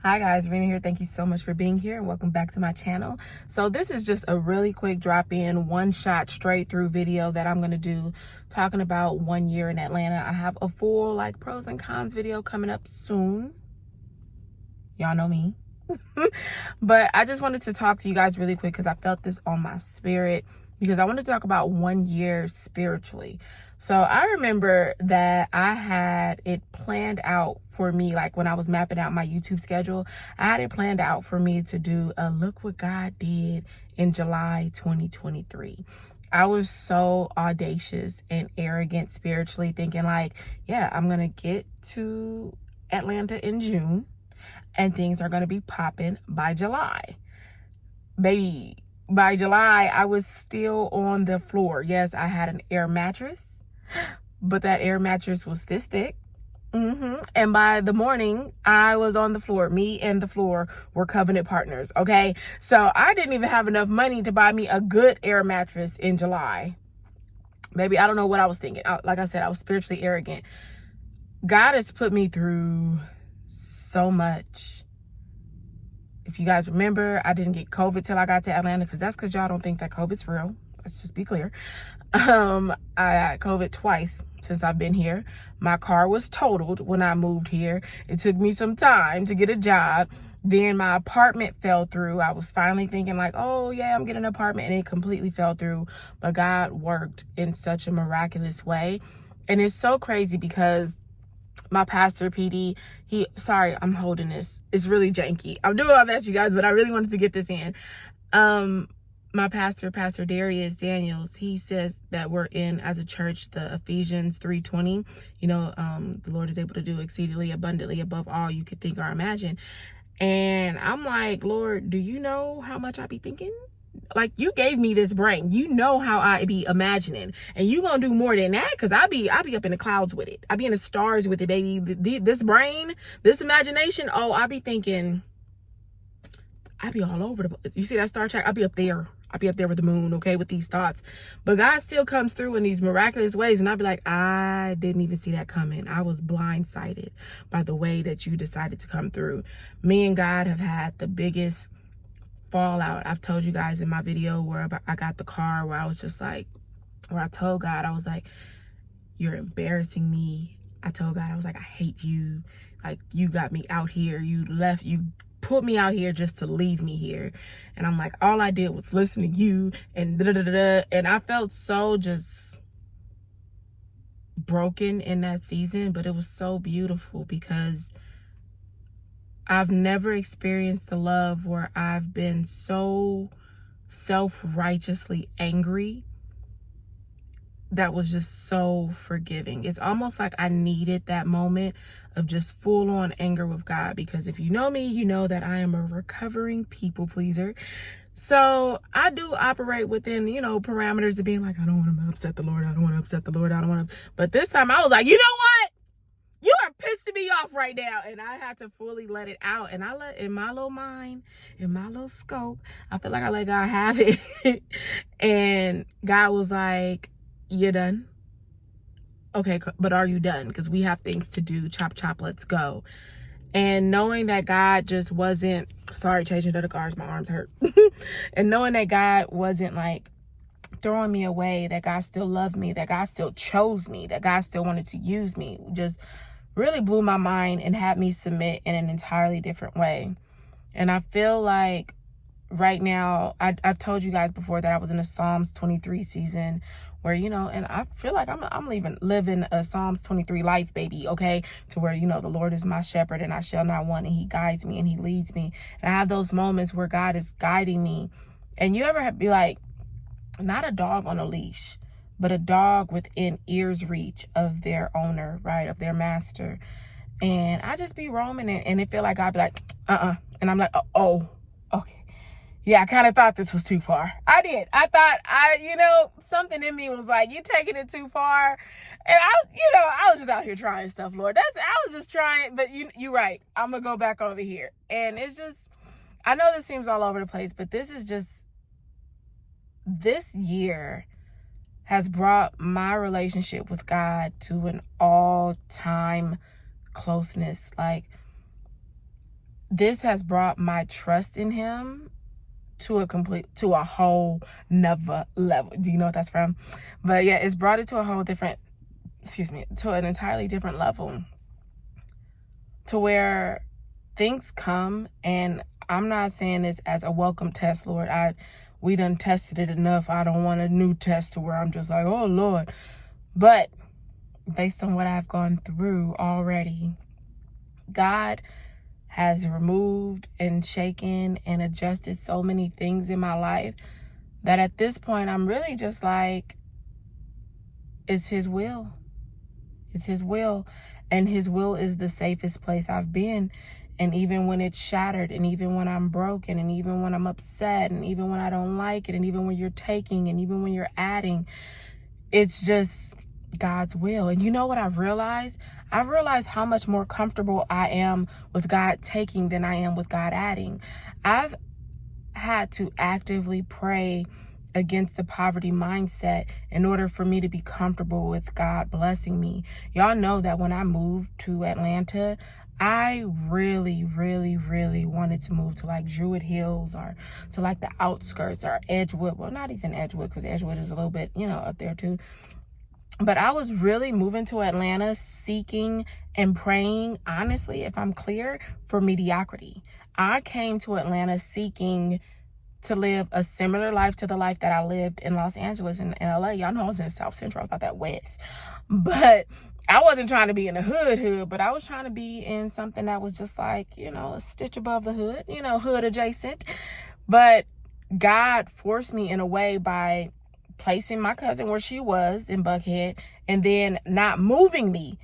Hi guys, Rena here. Thank you so much for being here and welcome back to my channel. So this is just a really quick drop-in, one-shot straight through video that I'm going to do talking about 1 year in Atlanta. I have a full pros and cons video coming up soon. Y'all know me. But I just wanted to talk to you guys really quick because I felt this on my spirit, because I want to talk about 1 year spiritually. So I remember that I had it planned out for me, when I was mapping out my YouTube schedule, I had it planned out for me to do a look what God did in July 2023. I was so audacious and arrogant spiritually, thinking yeah, I'm going to get to Atlanta in June and things are going to be popping by July. Baby, by July, I was still on the floor. Yes, I had an air mattress, but that air mattress was this thick. And by the morning, I was on the floor. Me and the floor were covenant partners, okay? So I didn't even have enough money to buy me a good air mattress in July. Maybe, I don't know what I was thinking. Like I said, I was spiritually arrogant. God has put me through so much. If you guys remember, I didn't get COVID till I got to Atlanta, because that's because y'all don't think that COVID's real. Let's just be clear. I got COVID twice since I've been here. My car was totaled when I moved here. It took me some time to get a job. Then my apartment fell through. I was finally thinking oh yeah, I'm getting an apartment, and it completely fell through. But God worked in such a miraculous way. And it's so crazy because my pastor, PD, sorry, I'm holding this. It's really janky. I'm doing my best, you guys, but I really wanted to get this in. My pastor, Pastor Darius Daniels, he says that we're in, as a church, the Ephesians 3:20. The Lord is able to do exceedingly abundantly above all you could think or imagine. And I'm like, Lord, do you know how much I be thinking? You gave me this brain. You know how I be imagining, and you gonna do more than that, because I be up in the clouds with it. I be in the stars with it, baby. This brain, this imagination. Oh, I be thinking. I be all over the place. You see that Star Trek? I be up there. I be up there with the moon, okay, with these thoughts. But God still comes through in these miraculous ways, and I be like, I didn't even see that coming. I was blindsided by the way that you decided to come through. Me and God have had the biggest fallout. I've told you guys in my video where I got the car, where I was just where I told God, I was like, you're embarrassing me. I told God, I was like, I hate you. You got me out here. You put me out here just to leave me here. And I'm like, all I did was listen to you and da-da-da-da. And I felt so just broken in that season, but it was so beautiful because I've never experienced the love where I've been so self-righteously angry that was just so forgiving. It's almost like I needed that moment of just full-on anger with God, because if you know me, you know that I am a recovering people pleaser. So I do operate within, parameters of being I don't want to upset the Lord. I don't want to upset the Lord. I don't want to. But this time I was like, you know what? You are pissing me off right now. And I had to fully let it out. And I let, in my little mind, in my little scope, I feel like I let God have it. And God was like, you're done? Okay, but are you done? Because we have things to do. Chop, chop, let's go. And knowing that God just wasn't, sorry, changing to the cars, my arms hurt. And knowing that God wasn't throwing me away, that God still loved me, that God still chose me, that God still wanted to use me, just really blew my mind and had me submit in an entirely different way. And I feel like right now, I've told you guys before that I was in a Psalms 23 season where, and I feel like I'm living a Psalms 23 life, baby, okay? To where, the Lord is my shepherd and I shall not want, and he guides me and he leads me. And I have those moments where God is guiding me. And you ever be not a dog on a leash, but a dog within ear's reach of their owner, right? Of their master. And I just be roaming and it feel like I'd be like, and I'm like, oh, okay. Yeah, I kind of thought this was too far. I did. I thought something in me was like, you taking it too far. And I was just out here trying stuff, Lord. I was just trying, but you're right. I'm going to go back over here. And it's just, I know this seems all over the place, but this year has brought my relationship with God to an all-time closeness. this has brought my trust in him to a whole nother level. Do you know what that's from? But yeah, it's brought it to a whole different, to an entirely different level, to where things come, and I'm not saying this as a welcome test, Lord. We done tested it enough. I don't want a new test to where I'm just like, oh Lord. But based on what I've gone through already, God has removed and shaken and adjusted so many things in my life that at this point I'm really just like, it's his will. It's his will. And his will is the safest place I've been. And even when it's shattered, and even when I'm broken, and even when I'm upset, and even when I don't like it, and even when you're taking, and even when you're adding, it's just God's will. And you know what I've realized? I've realized how much more comfortable I am with God taking than I am with God adding. I've had to actively pray against the poverty mindset in order for me to be comfortable with God blessing me. Y'all know that when I moved to Atlanta, I really, really, really wanted to move to like Druid Hills or to like the outskirts or Edgewood. Well, not even Edgewood, because Edgewood is a little bit, up there too. But I was really moving to Atlanta seeking and praying, honestly, if I'm clear, for mediocrity. I came to Atlanta seeking to live a similar life to the life that I lived in Los Angeles and LA. Y'all know I was in South Central, about that West. But I wasn't trying to be in the hood, but I was trying to be in something that was just like, a stitch above the hood, hood adjacent. But God forced me in a way by placing my cousin where she was in Buckhead, and then not moving me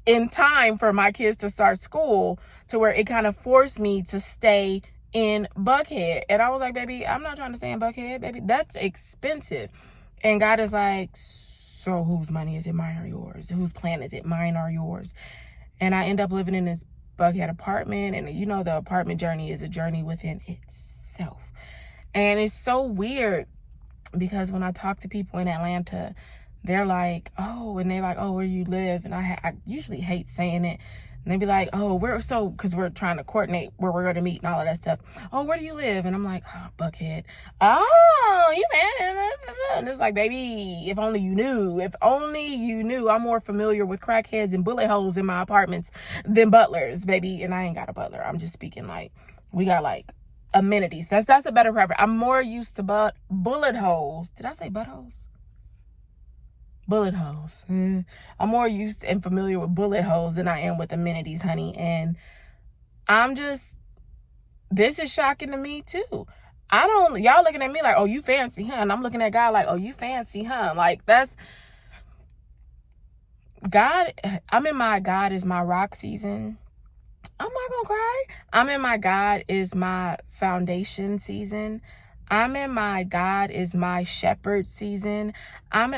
in time for my kids to start school, to where it kind of forced me to stay in Buckhead. And I was like, baby, I'm not trying to stay in Buckhead, baby. That's expensive. And God is like, so whose money is it? Mine or yours? Whose plan is it? Mine or yours? And I end up living in this Buckhead apartment. And the apartment journey is a journey within itself. And it's so weird, because when I talk to people in Atlanta, they're like, oh, where you live? And I usually hate saying it. And they be like, oh, because we're trying to coordinate where we're going to meet and all of that stuff. Oh, where do you live? And I'm like, oh, Buckhead. Oh, you fan. And it's like, baby, if only you knew. I'm more familiar with crackheads and bullet holes in my apartments than butlers, baby. And I ain't got a butler. I'm just speaking like, we got like amenities. That's a better preference. I'm more used to bullet holes. Did I say buttholes? Bullet holes. I'm more used and familiar with bullet holes than I am with amenities, honey. And this is shocking to me too. Y'all looking at me like, oh, you fancy, huh? And I'm looking at God like, oh, you fancy, huh? Like, that's God. I'm in my God is my rock season. I'm not gonna cry. I'm in my God is my foundation season. I'm in my God is my shepherd season.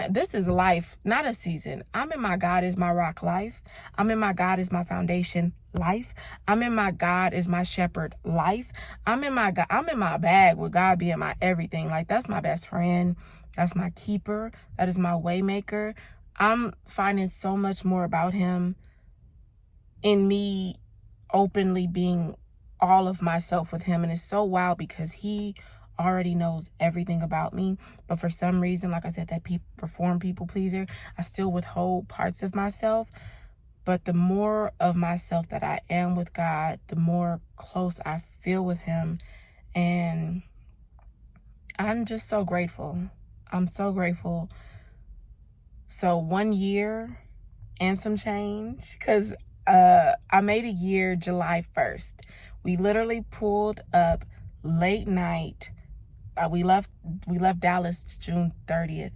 This is life, not a season. I'm in my God is my rock life. I'm in my God is my foundation life. I'm in my God is my shepherd life. I'm in my bag with God being my everything. Like, that's my best friend. That's my keeper. That is my way maker. I'm finding so much more about him in me openly being all of myself with him. And it's so wild, because he already knows everything about me, but for some reason, like I said, that perform people pleaser, I still withhold parts of myself. But the more of myself that I am with God, the more close I feel with him. And I'm just so grateful. I'm so grateful. So 1 year and some change, because I made a year July 1st. We literally pulled up late night. We left Dallas June 30th,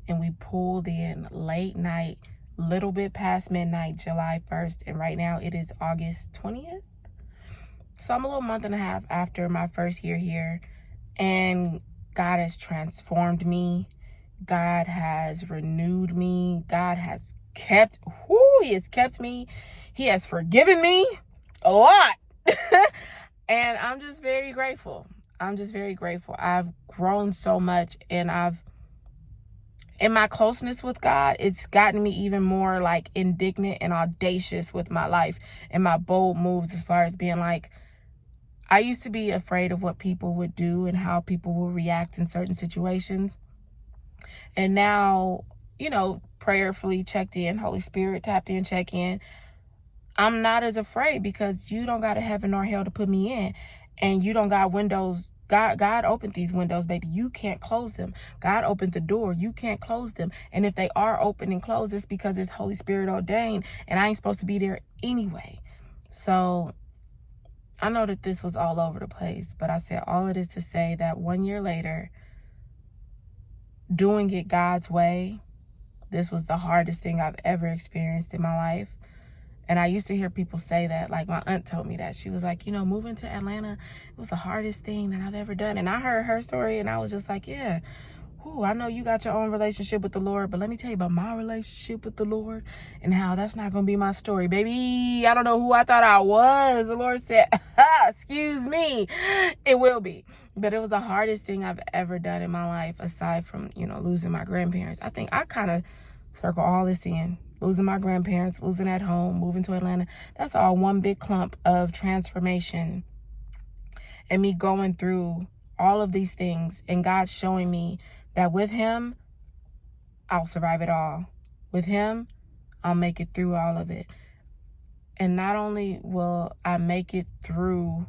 and we pulled in late night, little bit past midnight, July 1st. And right now it is August 20th. So I'm a little month and a half after my first year here, and God has transformed me. God has renewed me. God has he has kept me. He has forgiven me a lot. And I'm just very grateful. I've grown so much, and in my closeness with God, it's gotten me even more like indignant and audacious with my life and my bold moves, as far as being like, I used to be afraid of what people would do and how people will react in certain situations. And now, you know, prayerfully checked in, Holy Spirit tapped in, check in. I'm not as afraid because you don't got a heaven nor hell to put me in. And you don't got windows. God opened these windows, baby. You can't close them. God opened the door. You can't close them. And if they are open and closed, it's because it's Holy Spirit ordained. And I ain't supposed to be there anyway. So I know that this was all over the place. But I said all of this to say that 1 year later, doing it God's way, this was the hardest thing I've ever experienced in my life. And I used to hear people say that, like my aunt told me that. She was like, you know, moving to Atlanta, it was the hardest thing that I've ever done. And I heard her story and I was just like, yeah, I know you got your own relationship with the Lord, but let me tell you about my relationship with the Lord and how that's not going to be my story. Baby, I don't know who I thought I was. The Lord said, excuse me, it will be. But it was the hardest thing I've ever done in my life, aside from, you know, losing my grandparents. I think I kind of circle all this in. Losing my grandparents, losing at home, moving to Atlanta. That's all one big clump of transformation. And me going through all of these things and God showing me that with him, I'll survive it all. With him, I'll make it through all of it. And not only will I make it through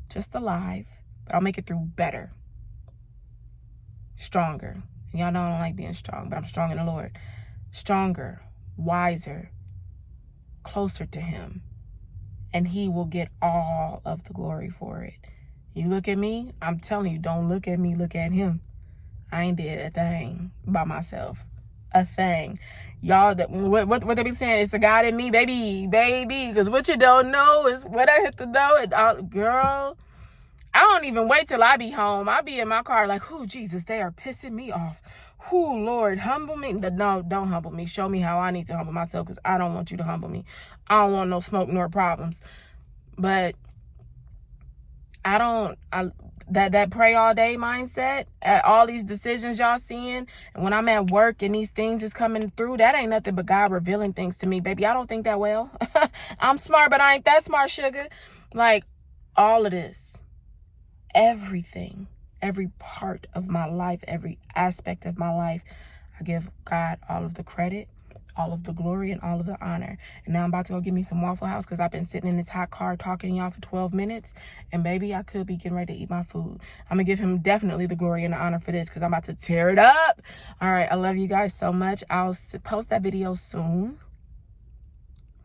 just alive, but I'll make it through better, stronger. And y'all know I don't like being strong, but I'm strong in the Lord. Stronger, wiser, closer to him, and he will get all of the glory for it. You look at me, I'm telling you, don't look at me, look at him. I ain't did a thing by myself. A thing. Y'all, what they be saying, it's the God in me, baby, because what you don't know is when I hit the door, and girl, I don't even wait till I be home. I be in my car like, Jesus, they are pissing me off. Lord, humble me. No, don't humble me. Show me how I need to humble myself, because I don't want you to humble me. I don't want no smoke nor problems. But that pray all day mindset, all these decisions y'all seeing, and when I'm at work and these things is coming through, that ain't nothing but God revealing things to me, baby. I don't think that well. I'm smart, but I ain't that smart, sugar. Like, all of this, everything, every part of my life, every aspect of my life, I give God all of the credit, all of the glory, and all of the honor. And now I'm about to go get me some Waffle House, because I've been sitting in this hot car talking to y'all for 12 minutes. And baby, I could be getting ready to eat my food. I'm going to give him definitely the glory and the honor for this, because I'm about to tear it up. All right, I love you guys so much. I'll post that video soon.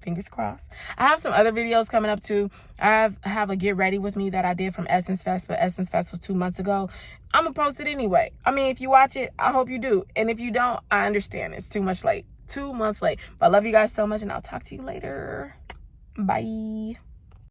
Fingers crossed. I have some other videos coming up too. I have a get ready with me that I did from Essence Fest, but Essence Fest was 2 months ago. I'm going to post it anyway. I mean, if you watch it, I hope you do. And if you don't, I understand. It's too much late. 2 months late. But I love you guys so much, and I'll talk to you later. Bye.